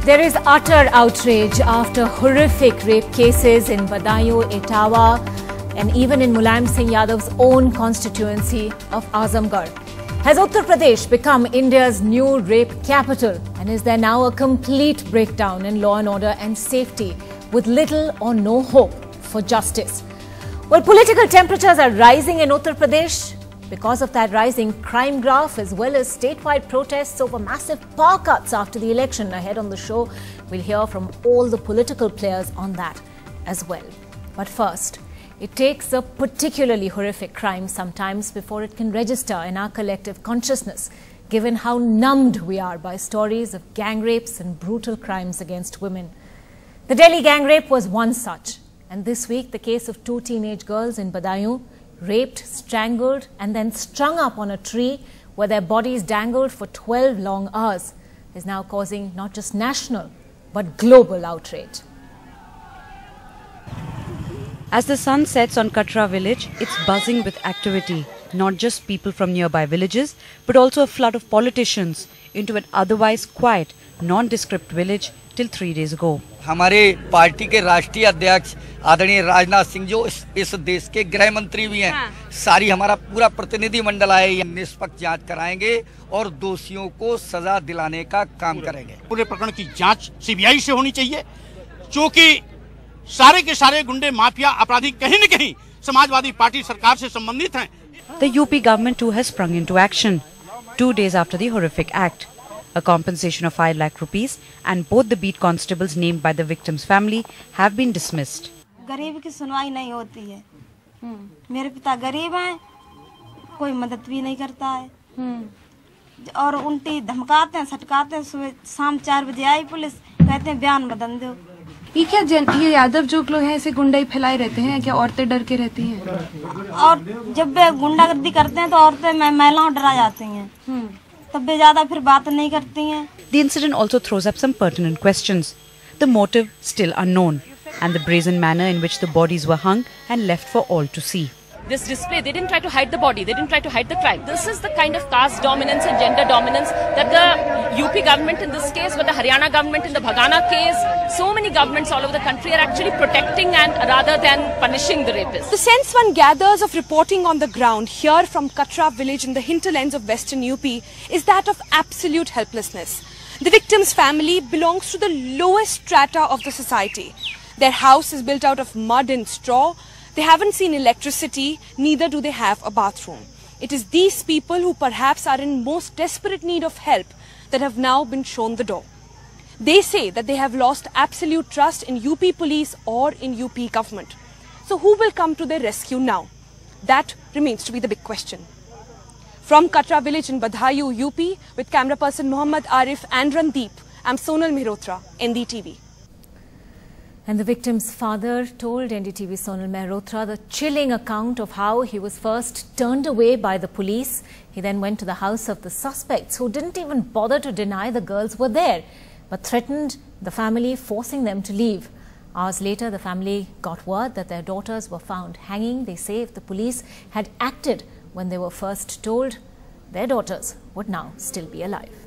There is utter outrage after horrific rape cases in Badaun, Etawah, and even in Mulayam Singh Yadav's own constituency of Azamgarh. Has Uttar Pradesh become India's new rape capital? And is there now a complete breakdown in law and order and safety with little or no hope for justice? Well, political temperatures are rising in Uttar Pradesh. Because of that rising crime graph as well as statewide protests over massive power cuts after the election. Ahead on the show, we'll hear from all the political players on that as well. But first, it takes a particularly horrific crime sometimes before it can register in our collective consciousness, given how numbed we are by stories of gang rapes and brutal crimes against women. The Delhi gang rape was one such. And this week, the case of two teenage girls in Badaun, raped, strangled and then strung up on a tree where their bodies dangled for 12 long hours, is now causing not just national but global outrage. As the sun sets on Katra village, it's buzzing with activity. Not just people from nearby villages, but also a flood of politicians into an otherwise quiet, nondescript village till 3 days ago. हमारे party के राष्ट्रीय अध्यक्ष आदरणीय राजनाथ सिंह जो इस देश के गृह मंत्री भी हैं, सारी हमारा पूरा प्रतिनिधि मंडल आए, ये निष्पक्ष जांच कराएंगे और दोषियों को सजा दिलाने का काम करेंगे। पूरे प्रकरण की जांच सीबीआई से होनी चाहिए, क्योंकि सारे के सारे गुंडे माफिया अपराधी कहीं न कहीं समाजवादी पार्टी सरकार से संबंधित हैं। The UP government too has sprung into action 2 days after the horrific act. A compensation of 5 lakh rupees and both the beat constables named by the victim's family have been dismissed. गरीब की सुनवाई नहीं होती है। मेरे पिता गरीब हैं, कोई मदद भी नहीं करता है और उल्टी धमकाते हैं, सटकाते हैं। सुबह शाम 4 बजे आई पुलिस, कहते हैं बयान बदल दो। ये क्या ये यादव जो लोग हैं ऐसे गुंडाई फैलाए रहते हैं, क्या औरतें डर के रहती हैं? और जब वे गुंडागर्दी करते हैं तो औरतें महिलाओं डरा जाती हैं, तब वे ज्यादा फिर बात नहीं करती हैं। The incident also throws up some pertinent questions. The motive still unknown and the brazen manner in which the bodies were hung and left for all to see. This display, they didn't try to hide the body, they didn't try to hide the crime. This is the kind of caste dominance and gender dominance that the UP government in this case, but the Haryana government in the Bhagana case, so many governments all over the country are actually protecting and rather than punishing the rapists. The sense one gathers of reporting on the ground here from Katra village in the hinterlands of western UP is that of absolute helplessness. The victim's family belongs to the lowest strata of the society. Their house is built out of mud and straw. They haven't seen electricity, neither do they have a bathroom. It is these people who perhaps are in most desperate need of help that have now been shown the door. They say that they have lost absolute trust in UP police or in UP government. So who will come to their rescue now? That remains to be the big question. From Katra village in Badaun, UP, with camera person Mohammad Arif and Randeep, I'm Sonal Mehrotra, NDTV. And the victim's father told NDTV Sonal Mehrotra the chilling account of how he was first turned away by the police. He then went to the house of the suspects, who didn't even bother to deny the girls were there, but threatened the family, forcing them to leave. Hours later, the family got word that their daughters were found hanging. They say if the police had acted when they were first told, their daughters would now still be alive.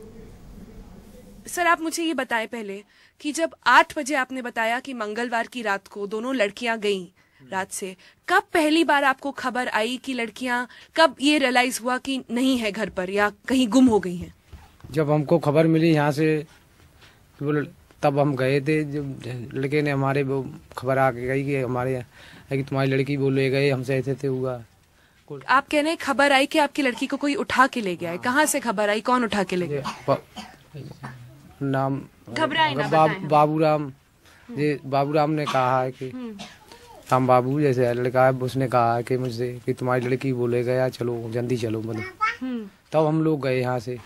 Sir, आप मुझे ये बताएं पहले कि जब 8 बजे आपने बताया कि मंगलवार की रात को दोनों लड़कियां गईं रात से, कब पहली बार आपको खबर आई कि लड़कियां, कब ये रियलाइज हुआ कि नहीं है घर पर या कहीं गुम हो गई हैं? जब हमको खबर मिली यहाँ से तब हम गए थे। जब लड़के ने हमारे वो खबर आके गई कि हमारे कि तुम्हारी लड़की वो ले गए, हमसे ऐसे थे हुआ। आप कह रहे हैं खबर आई कि आपकी लड़की को कोई उठा के ले गया है? कहाँ से खबर आई, कौन उठा के ले गया? नाम बाबूराम। बाबूराम ने कहा है कि हम बाबू जैसे लड़का है, उसने कहा है कि मुझसे कि तुम्हारी लड़की बोले गया, चलो जल्दी चलो मतलब। तब हम लोग गए यहाँ से,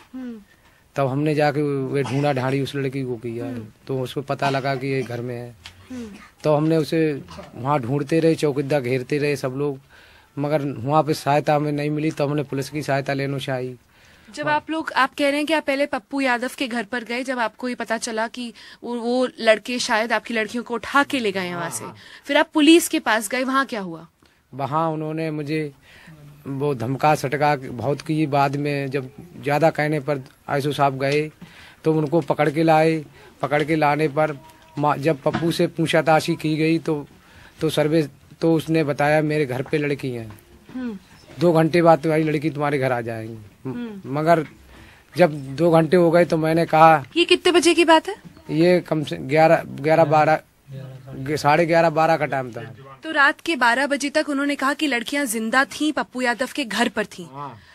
तब हमने जाके वे ढूंढा ढाड़ी उस लड़की को किया है, तो उसको पता लगा कि ये घर में है। तो हमने उसे वहाँ ढूंढते रहे, चौकीदार घेरते रहे सब लोग, मगर वहाँ पे सहायता हमें नहीं मिली। तो हमने पुलिस की सहायता लेना चाहिए। जब आप कह रहे हैं कि आप पहले पप्पू यादव के घर पर गए, जब आपको ये पता चला कि वो लड़के शायद आपकी लड़कियों को उठा के ले गए वहाँ से, फिर आप पुलिस के पास गए, वहाँ क्या हुआ? वहाँ उन्होंने मुझे वो धमका सटका बहुत की। बाद में जब ज्यादा कहने पर आईसो साहब गए, तो उनको पकड़ के लाए। पकड़ के लाने पर जब पप्पू से पूछताछ की गई तो सर्वे तो उसने बताया मेरे घर पे लड़की है, 2 घंटे बाद तुम्हारी लड़की तुम्हारे घर आ जाएंगी। मगर जब 2 घंटे हो गए तो मैंने कहा, ये कितने बजे की बात है? ये कम से 11 साढ़े 11-12 का टाइम था। तो रात के 12 बजे तक उन्होंने कहा कि लड़कियां जिंदा थीं, पप्पू यादव के घर पर थीं।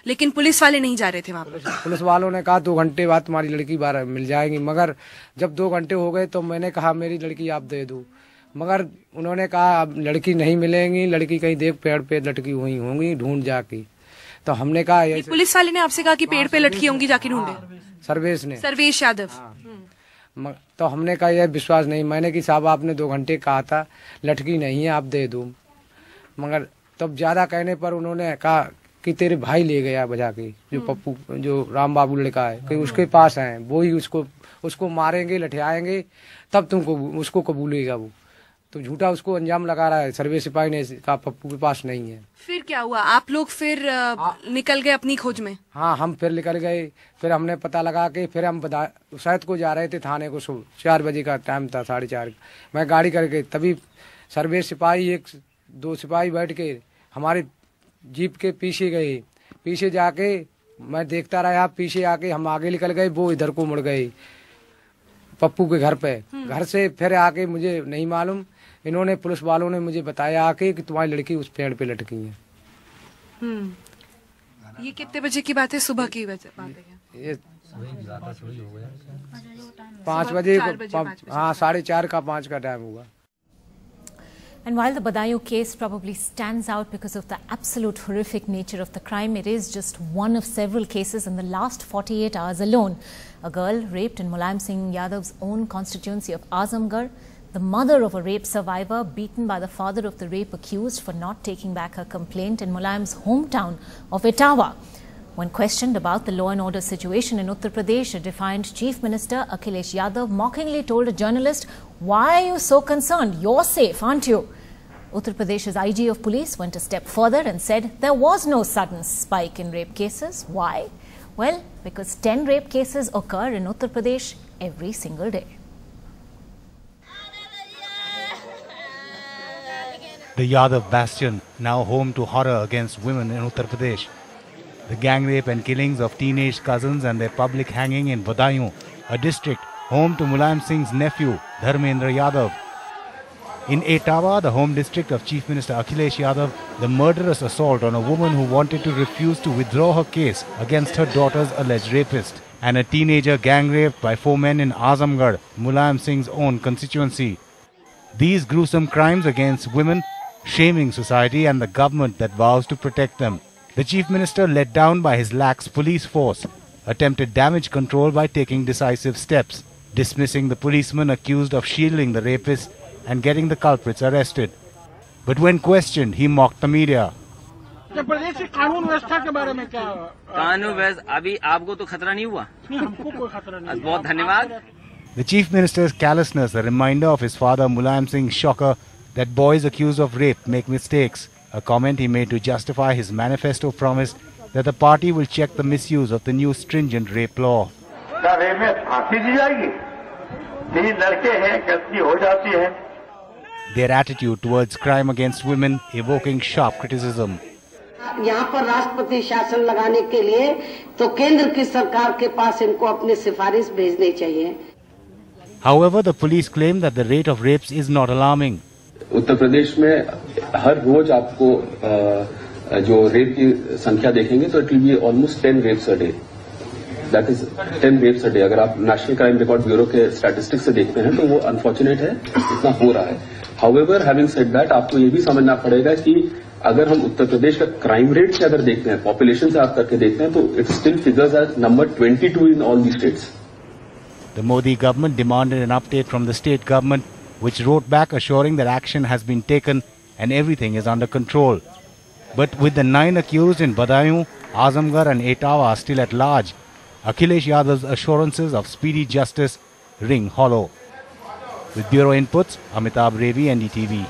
लेकिन पुलिस वाले नहीं जा रहे थे वहाँ पर। पुलिस वालों ने कहा 2 घंटे बाद तुम्हारी लड़की बाहर मिल जाएगी। मगर जब 2 घंटे हो गए तो मैंने कहा मेरी लड़की आप दे दो। मगर उन्होंने कहा अब लड़की नहीं मिलेंगी, लड़की कहीं देख पेड़ पे लटकी हुई होंगी, ढूंढ जाके। तो हमने कहा पुलिस वाले ने आपसे कहा कि पेड़ पे लटकी होंगी, जाके ढूंढे? सर्वेश यादव। तो हमने कहा यह विश्वास नहीं। मैंने कि साहब आपने 2 घंटे कहा था, लटकी नहीं है, आप दे दो। मगर तब ज्यादा कहने पर उन्होंने कहा कि तेरे भाई ले गया बजा के, जो पप्पू जो राम बाबू लड़का है, कि उसके पास है, वो ही उसको मारेंगे, लठियाएंगे, तब तुमको उसको कबूलेगा। वो तो झूठा उसको अंजाम लगा रहा है। सर्वे सिपाही ने कहा पप्पू के पास नहीं है। फिर क्या हुआ? आप लोग फिर निकल गए अपनी खोज में? हाँ, हम फिर निकल गए। फिर हमने पता लगा के फिर हम शायद को जा रहे थे थाने को। 4 बजे का टाइम था, 4:30। मैं गाड़ी करके तभी सर्वे सिपाही 1-2 सिपाही बैठ के हमारे जीप के पीछे गए। पीछे जाके मैं देखता रहा, पीछे आके हम आगे निकल गए, वो इधर को मुड़ गए पप्पू के घर पे। घर से फिर आके मुझे नहीं मालूम, इन्होंने पुलिस वालों ने मुझे बताया आके कि तुम्हारी लड़की उस पेड़ पे लटकी है। ये कितने बजे की बात है? सुबह की बात है? ये 5 बजे, हाँ 4:30 का 5 का टाइम हुआ। And while the Badaun case probably stands out because of the absolute horrific nature of the crime, it is just one of several cases in the last 48 hours alone. A girl raped in Mulayam Singh Yadav's own constituency of Azamgarh. The mother of a rape survivor beaten by the father of the rape accused for not taking back her complaint in Mulayam's hometown of Etawah. When questioned about the law and order situation in Uttar Pradesh, a defiant Chief Minister Akhilesh Yadav mockingly told a journalist, "Why are you so concerned? You're safe, aren't you?" Uttar Pradesh's IG of police went a step further and said there was no sudden spike in rape cases. Why? Well, because 10 rape cases occur in Uttar Pradesh every single day. The Yadav bastion, now home to horror against women in Uttar Pradesh. The gang rape and killings of teenage cousins and their public hanging in Badaun, a district home to Mulayam Singh's nephew, Dharmendra Yadav. In Etawah, the home district of Chief Minister Akhilesh Yadav, the murderous assault on a woman who wanted to refuse to withdraw her case against her daughter's alleged rapist, and a teenager gang raped by 4 men in Azamgarh, Mulayam Singh's own constituency. These gruesome crimes against women, shaming society and the government that vows to protect them. The Chief Minister, let down by his lax police force, attempted damage control by taking decisive steps, dismissing the policeman accused of shielding the rapist and getting the culprits arrested. But when questioned, he mocked the media. प्रदेश की कानून व्यवस्था के बारे में क्या? कानून व्यवस्था अभी आपको तो खतरा नहीं हुआ? हमको कोई खतरा नहीं। बहुत धन्यवाद। The Chief Minister's callousness, a reminder of his father Mulayam Singh's shocker that boys accused of rape make mistakes, a comment he made to justify his manifesto promise that the party will check the misuse of the new stringent rape law. Rape में फांसी दी जाएगी, 3 लड़के हैं, गलती हो जाती है. Their attitude towards crime against women evoking sharp criticism. यहाँ पर राष्ट्रपति शासन लगाने के लिए तो केंद्र की सरकार के पास इनको अपनी सिफारिश भेजनी चाहिए. However, the police claim that the rate of rapes is not alarming. Uttar Pradesh में हर रोज आपको जो रेप की संख्या देखेंगे तो it will be almost 10 reps a day. That is 10 reps a day. अगर आप नेशनल क्राइम रिकॉर्ड ब्यूरो के स्टैटिस्टिक्स से देखते हैं तो वो अनफॉर्चुनेट है, इतना हो रहा है. हाउएवर, हैविंग सेड दैट, आपको ये भी समझना पड़ेगा कि अगर हम उत्तर प्रदेश का क्राइम रेट से अगर देखते हैं, पॉपुलेशन से आप करके देखते हैं, तो it still figures as number 22 in all the states. The Modi government demanded an update from the state government, which wrote back assuring that action has been taken and everything is under control. But with the 9 accused in Badaun, Azamgarh and Etawah still at large, Akhilesh Yadav's assurances of speedy justice ring hollow. With bureau inputs, Amitabh Revi, NDTV.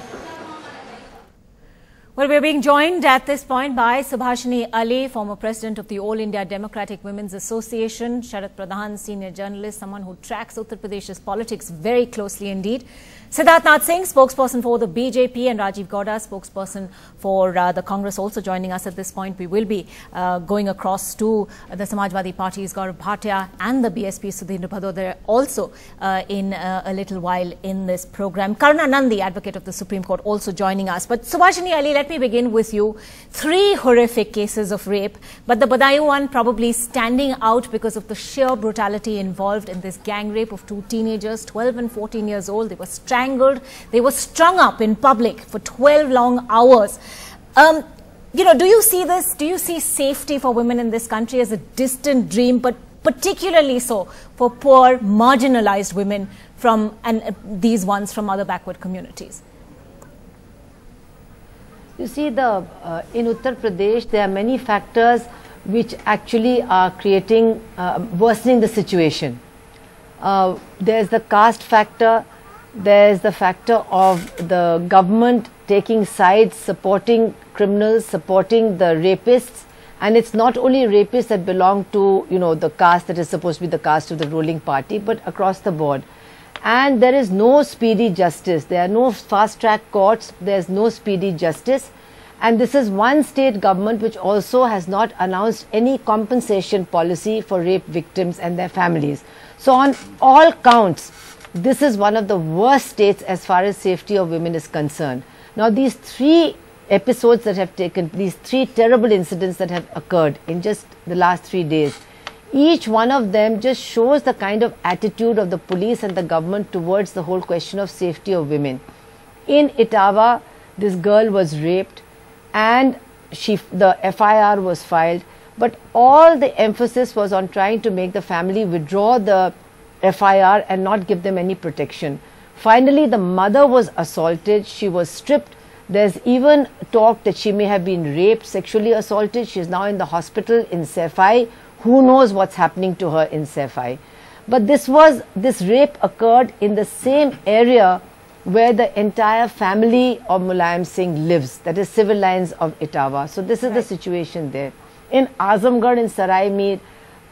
Well, we're being joined at this point by Subhashini Ali, former president of the All India Democratic Women's Association, Sharad Pradhan, senior journalist, someone who tracks Uttar Pradesh's politics very closely indeed, Siddharth Singh, spokesperson for the BJP, and Rajiv Gowda, spokesperson for the Congress, also joining us at this point. We will be going across to the Samajwadi Party's Gaurav Bhatia and the BSP Sudhindra Bhadodare also in a little while in this program. Karuna Nandi, advocate of the Supreme Court, also joining us. But Subhashini Ali, let me begin with you. 3 horrific cases of rape, but the Badaun one probably standing out because of the sheer brutality involved in this gang rape of 2 teenagers, 12 and 14 years old. They were strangled. They were strung up in public for 12 long hours. You know, do you see this? Do you see safety for women in this country as a distant dream, but particularly so for poor, marginalized women from these ones from other backward communities? You see, in Uttar Pradesh, there are many factors which actually are creating, worsening the situation. There's the caste factor. There's the factor of the government taking sides, supporting criminals, supporting the rapists. And it's not only rapists that belong to, you know, the caste that is supposed to be the caste of the ruling party, but across the board. And there is no speedy justice. There are no fast-track courts. There's no speedy justice. And this is one state government which also has not announced any compensation policy for rape victims and their families. So on all counts, this is one of the worst states as far as safety of women is concerned. Now, these 3 episodes that have taken, these 3 terrible incidents that have occurred in just the last 3 days, each one of them just shows the kind of attitude of the police and the government towards the whole question of safety of women. In Etawah, this girl was raped and the FIR was filed, but all the emphasis was on trying to make the family withdraw the FIR and not give them any protection. Finally, the mother was assaulted. She was stripped. There's even talk that she may have been raped, sexually assaulted. She is now in the hospital in Sefai. Who knows what's happening to her in Sefai? But this rape occurred in the same area where the entire family of Mulayam Singh lives, that is civil lines of Etawah. So this is the situation there. In Azamgarh in Sarai Mir,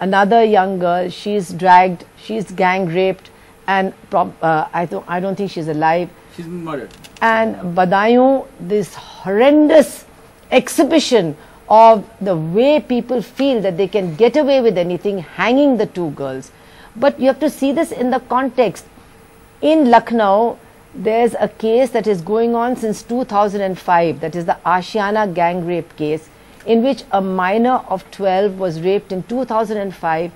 another young girl, she's dragged, she's gang raped, and I don't think she's alive. She's been murdered. And Badaun, this horrendous exhibition of the way people feel that they can get away with anything, hanging the 2 girls. But you have to see this in the context. In Lucknow, there's a case that is going on since 2005, that is the Ashiana gang rape case, in which a minor of 12 was raped in 2005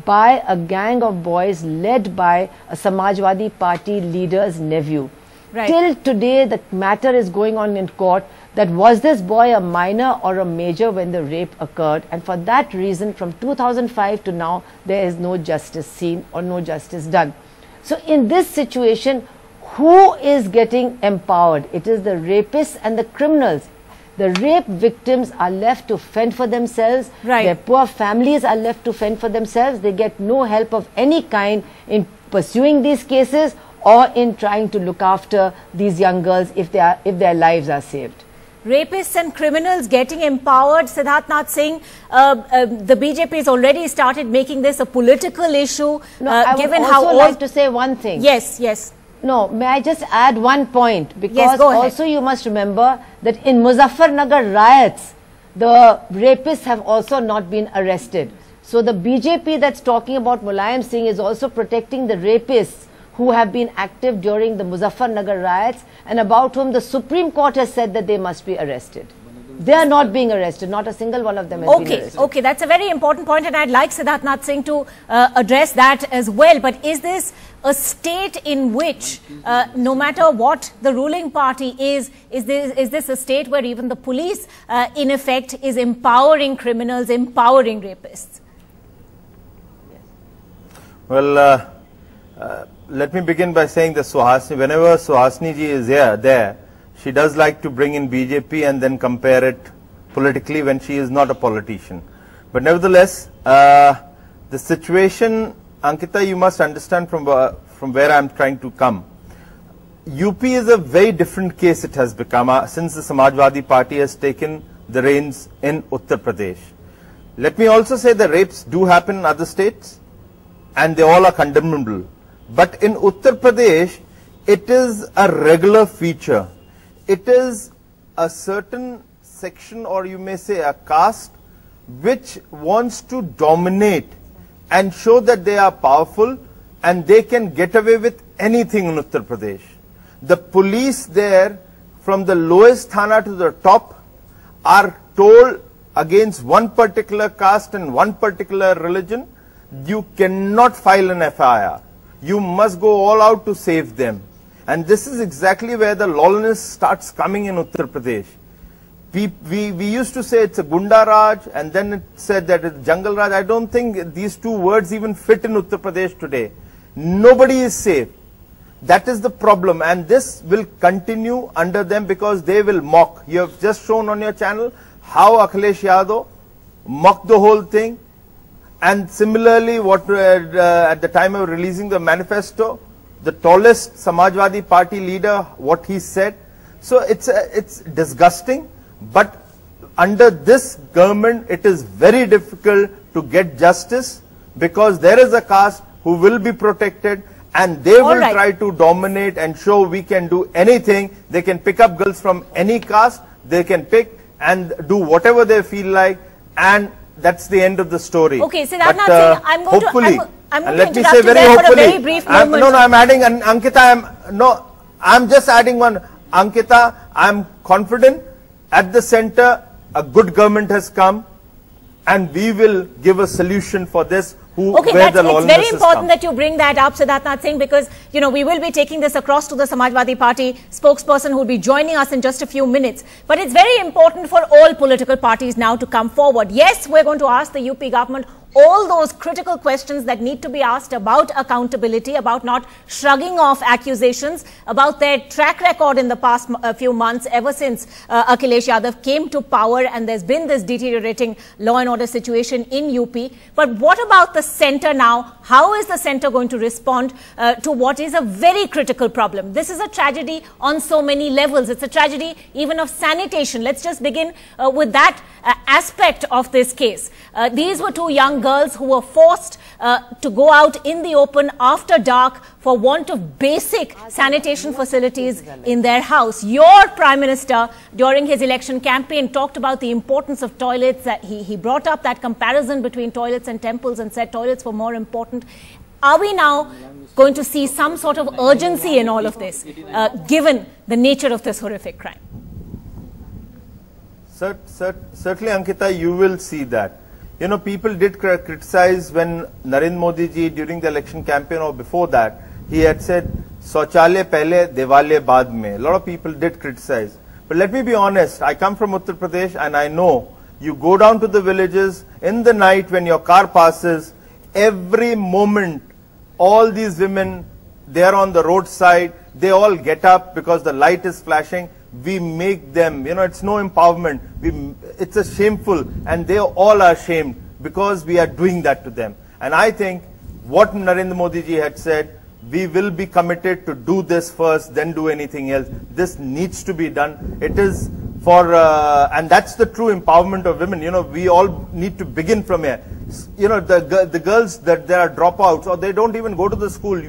by a gang of boys led by a Samajwadi Party leader's nephew. Right. Till today, the matter is going on in court, that was this boy a minor or a major when the rape occurred, and for that reason, from 2005 to now, there is no justice seen or no justice done. So in this situation, who is getting empowered? It is the rapists and the criminals. The rape victims are left to fend for themselves. Right. Their poor families are left to fend for themselves. They get no help of any kind in pursuing these cases or in trying to look after these young girls if their lives are saved. Rapists and criminals getting empowered. Siddharth Singh, the BJP has already started making this a political issue. No, I would also like to say one thing. Yes, yes. No, may I just add one point? Because yes, also you must remember that in Muzaffarnagar riots, the rapists have also not been arrested. So the BJP that's talking about Mulayam Singh is also protecting the rapists who have been active during the Muzaffarnagar riots and about whom the Supreme Court has said that they must be arrested. They are not being arrested. Not a single one of them has been arrested. Okay, that's a very important point, and I'd like Siddharth Singh to address that as well. But is this a state in which, no matter what the ruling party is this a state where even the police, in effect, is empowering criminals, empowering rapists? Well, let me begin by saying that whenever Suhasini ji is there, she does like to bring in BJP and then compare it politically when she is not a politician. But nevertheless, the situation, Ankita, you must understand from where I am trying to come. UP is a very different case it has become since the Samajwadi Party has taken the reins in Uttar Pradesh. Let me also say the rapes do happen in other states and they all are condemnable. But in Uttar Pradesh, it is a regular feature. It is a certain section, or you may say a caste, which wants to dominate and show that they are powerful and they can get away with anything in Uttar Pradesh. The police there, from the lowest thana to the top, are told against one particular caste and one particular religion, you cannot file an FIR. You must go all out to save them. And this is exactly where the lawlessness starts coming in Uttar Pradesh. We used to say it's a Gunda Raj, and then it said that it's Jungle Raj. I don't think these two words even fit in Uttar Pradesh today. Nobody is safe. That is the problem, and this will continue under them because they will mock. You have just shown on your channel how Akhilesh Yadav mocked the whole thing, and similarly what at the time of releasing the manifesto, the tallest Samajwadi Party leader, what he said. So it's disgusting, but under this government it is very difficult to get justice because there is a caste who will be protected, and they will try to dominate and show we can do anything. They can pick up girls from any caste, they can pick and do whatever they feel like, and that's the end of the story. Okay, so I'm not saying I'm going hopefully, I'm going let to me say very hopefully, hopefully, for a very brief moment. No, I'm adding, Ankita, I'm just adding one. Ankita, I'm confident at the center a good government has come and we will give a solution for this. Okay, it's very important that you bring that up, Siddharth Singh, because, you know, we will be taking this across to the Samajwadi Party spokesperson who will be joining us in just a few minutes. But it's very important for all political parties now to come forward. Yes, we're going to ask the UP government all those critical questions that need to be asked about accountability, about not shrugging off accusations, about their track record in the past few months ever since Akhilesh Yadav came to power and there's been this deteriorating law and order situation in UP. But what about the centre now? How is the centre going to respond to what is a very critical problem? This is a tragedy on so many levels. It's a tragedy even of sanitation. Let's just begin with that aspect of this case. These were two young girls who were forced to go out in the open after dark for want of basic sanitation facilities in their house. Your Prime Minister, during his election campaign, talked about the importance of toilets. He brought up that comparison between toilets and temples and said toilets were more important. Are we now going to see some sort of urgency in all of this, given the nature of this horrific crime? Certainly, Ankita, you will see that. You know, people did criticize when Narendra Modi ji during the election campaign or before that, he had said, Shauchalaya pehle, Diwale baad mein. A lot of people did criticize. But let me be honest, I come from Uttar Pradesh and I know you go down to the villages in the night when your car passes, every moment, all these women, they are on the roadside, they all get up because the light is flashing. We make them, you know, it's no empowerment. It's a shameful, and they all are ashamed because we are doing that to them. And I think what Narendra Modi ji had said, we will be committed to do this first, then do anything else. This needs to be done. It is for, and that's the true empowerment of women. You know, we all need to begin from here. You know, the girls that there are dropouts or they don't even go to the school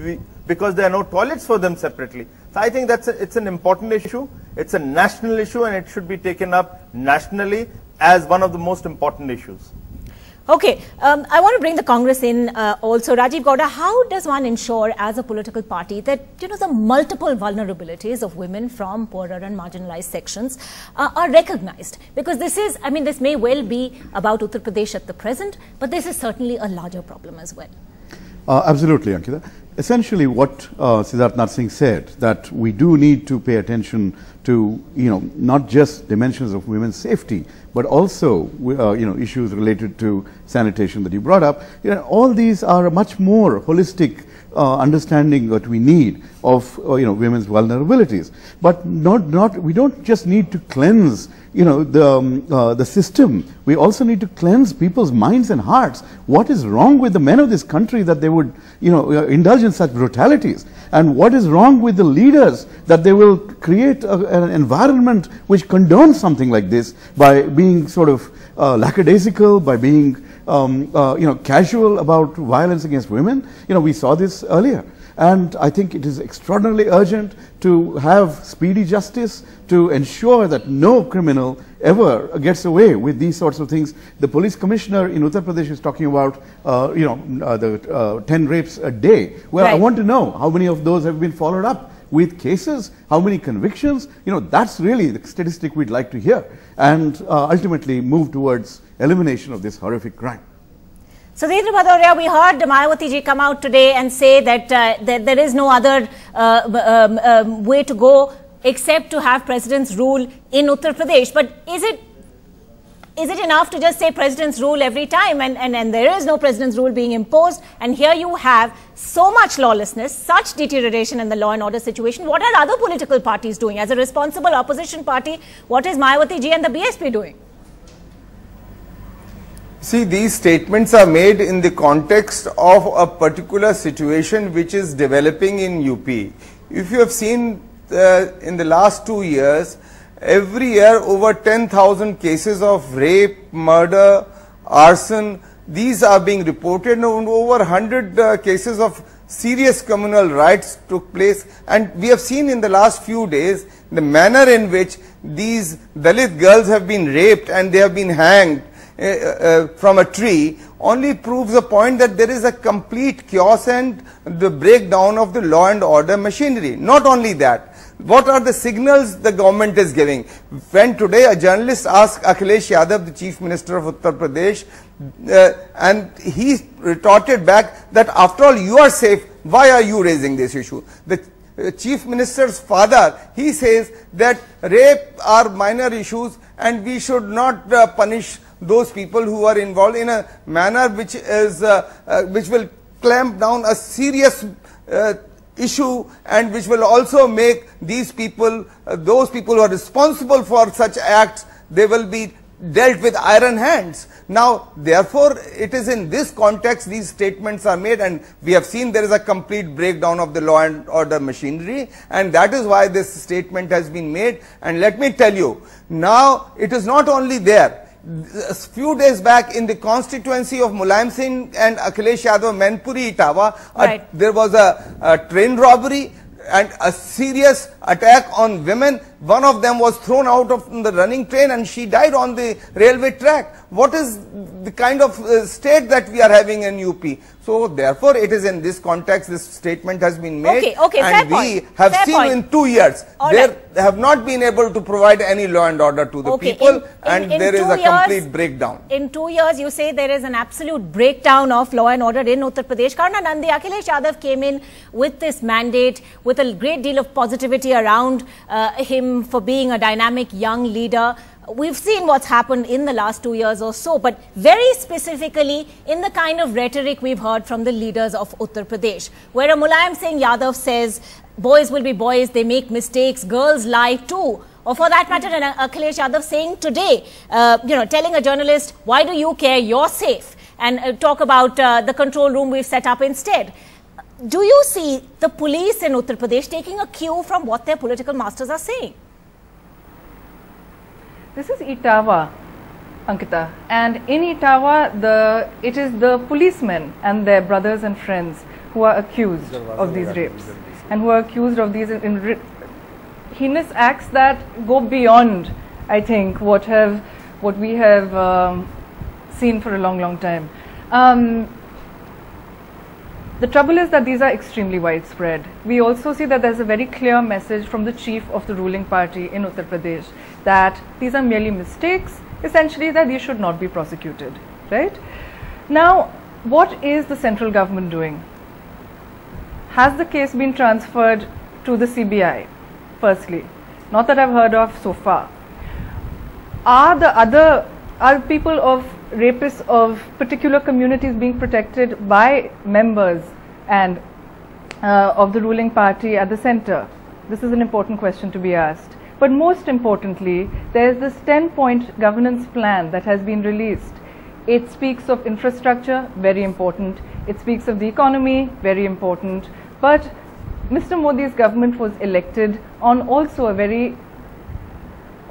because there are no toilets for them separately. So I think it's an important issue. It's a national issue and it should be taken up nationally as one of the most important issues. Okay, I want to bring the Congress in also. Rajiv Gowda, how does one ensure as a political party that, you know, the multiple vulnerabilities of women from poorer and marginalized sections are recognized? Because this is, I mean, this may well be about Uttar Pradesh at the present, but this is certainly a larger problem as well. Absolutely, Ankita. Essentially what Siddharth Singh said, that we do need to pay attention to, you know, not just dimensions of women's safety, but also, you know, issues related to sanitation that you brought up. You know, all these are a much more holistic understanding that we need of women's vulnerabilities. But we don't just need to cleanse the system. We also need to cleanse people's minds and hearts. What is wrong with the men of this country that they would indulge in such brutalities? And what is wrong with the leaders that they will create an environment which condones something like this by being sort of lackadaisical, by being casual about violence against women? We saw this earlier. And I think it is extraordinarily urgent to have speedy justice to ensure that no criminal ever gets away with these sorts of things. The police commissioner in Uttar Pradesh is talking about, the 10 rapes a day. Well, I want to know how many of those have been followed up with cases, how many convictions. That's really the statistic we'd like to hear, and ultimately move towards elimination of this horrific crime. So, Sudhindra Bhadoria, we heard Mayawati ji come out today and say that, there is no other way to go except to have president's rule in Uttar Pradesh. But is it enough to just say president's rule every time, and there is no president's rule being imposed? And here you have so much lawlessness, such deterioration in the law and order situation. What are other political parties doing? As a responsible opposition party, what is Mayawati ji and the BSP doing? See, these statements are made in the context of a particular situation which is developing in UP. If you have seen in the last 2 years, every year over 10,000 cases of rape, murder, arson, these are being reported, and over 100 cases of serious communal rights took place. And we have seen in the last few days the manner in which these Dalit girls have been raped and they have been hanged from a tree only proves the point that there is a complete chaos and the breakdown of the law and order machinery. Not only that, what are the signals the government is giving? When today a journalist asked Akhilesh Yadav, the Chief Minister of Uttar Pradesh, and he retorted back that after all you are safe, why are you raising this issue? The Chief Minister's father, he says that rape are minor issues and we should not punish those people who are involved in a manner which is which will clamp down a serious issue, and which will also make these people, those people who are responsible for such acts, they will be dealt with iron hands. Now, therefore, it is in this context these statements are made, and we have seen there is a complete breakdown of the law and order machinery, and that is why this statement has been made. And let me tell you, now it is not only there. A few days back in the constituency of Mulayam Singh and Akhilesh Yadav, Manpuri, Etawah, there was a train robbery and a serious attack on women. One of them was thrown out of the running train and she died on the railway track. What is the kind of state that we are having in UP? So therefore, it is in this context this statement has been made. Okay, and we have seen in 2 years, they have not been able to provide any law and order to the people, and there is a complete breakdown. In 2 years, you say there is an absolute breakdown of law and order in Uttar Pradesh. Karna Nandi, Akhilesh Yadav came in with this mandate, with a great deal of positivity around him for being a dynamic young leader. We've seen what's happened in the last 2 years or so, but very specifically in the kind of rhetoric we've heard from the leaders of Uttar Pradesh, where a Mulayam Singh Yadav says, boys will be boys, they make mistakes, girls lie too. Or for that matter, Akhilesh Yadav saying today, telling a journalist, why do you care, you're safe, and talk about the control room we've set up instead. Do you see the police in Uttar Pradesh taking a cue from what their political masters are saying? This is Etawah, Ankita, and in Etawah, it is the policemen and their brothers and friends who are accused of these rapes and who are accused of these heinous acts that go beyond, I think, what we have seen for a long, long time. The trouble is that these are extremely widespread. We also see that there's a very clear message from the chief of the ruling party in Uttar Pradesh that these are merely mistakes, essentially that these should not be prosecuted, right? Now, what is the central government doing? Has the case been transferred to the CBI, firstly? Not that I've heard of so far. Are people of rapists of particular communities being protected by members and of the ruling party at the center? This is an important question to be asked. But most importantly, there is this 10-point governance plan that has been released. It speaks of infrastructure, very important. It speaks of the economy, very important. But Mr. Modi's government was elected on also a very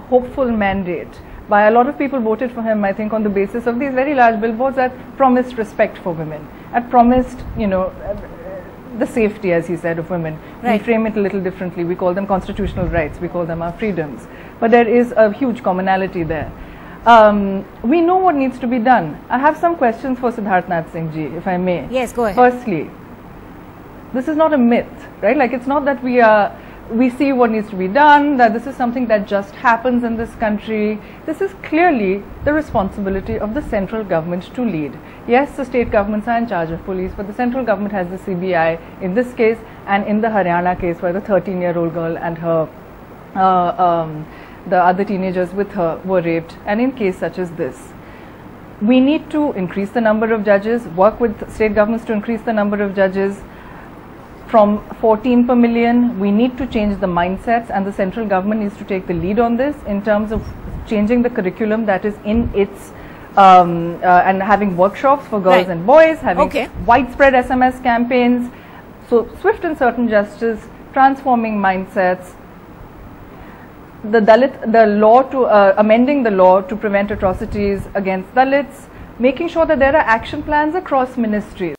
hopeful mandate. By a lot of people voted for him, I think, on the basis of these very large billboards that promised respect for women, that promised, you know, the safety, as he said, of women. Right. We frame it a little differently. We call them constitutional rights. We call them our freedoms. But there is a huge commonality there. We know what needs to be done. I have some questions for Siddharth Singh ji, if I may. Yes, go ahead. Firstly, this is not a myth, right? Like, it's not that we see what needs to be done, that this is something that just happens in this country. This is clearly the responsibility of the central government to lead. Yes, the state governments are in charge of police, but the central government has the CBI in this case, and in the Haryana case where the 13-year-old girl and her the other teenagers with her were raped, and in case such as this. We need to increase the number of judges, work with state governments to increase the number of judges. From 14 per million, we need to change the mindsets, and the central government needs to take the lead on this in terms of changing the curriculum that is in its and having workshops for girls and boys, having widespread SMS campaigns. So swift and certain justice, transforming mindsets, amending the law to prevent atrocities against Dalits, making sure that there are action plans across ministries.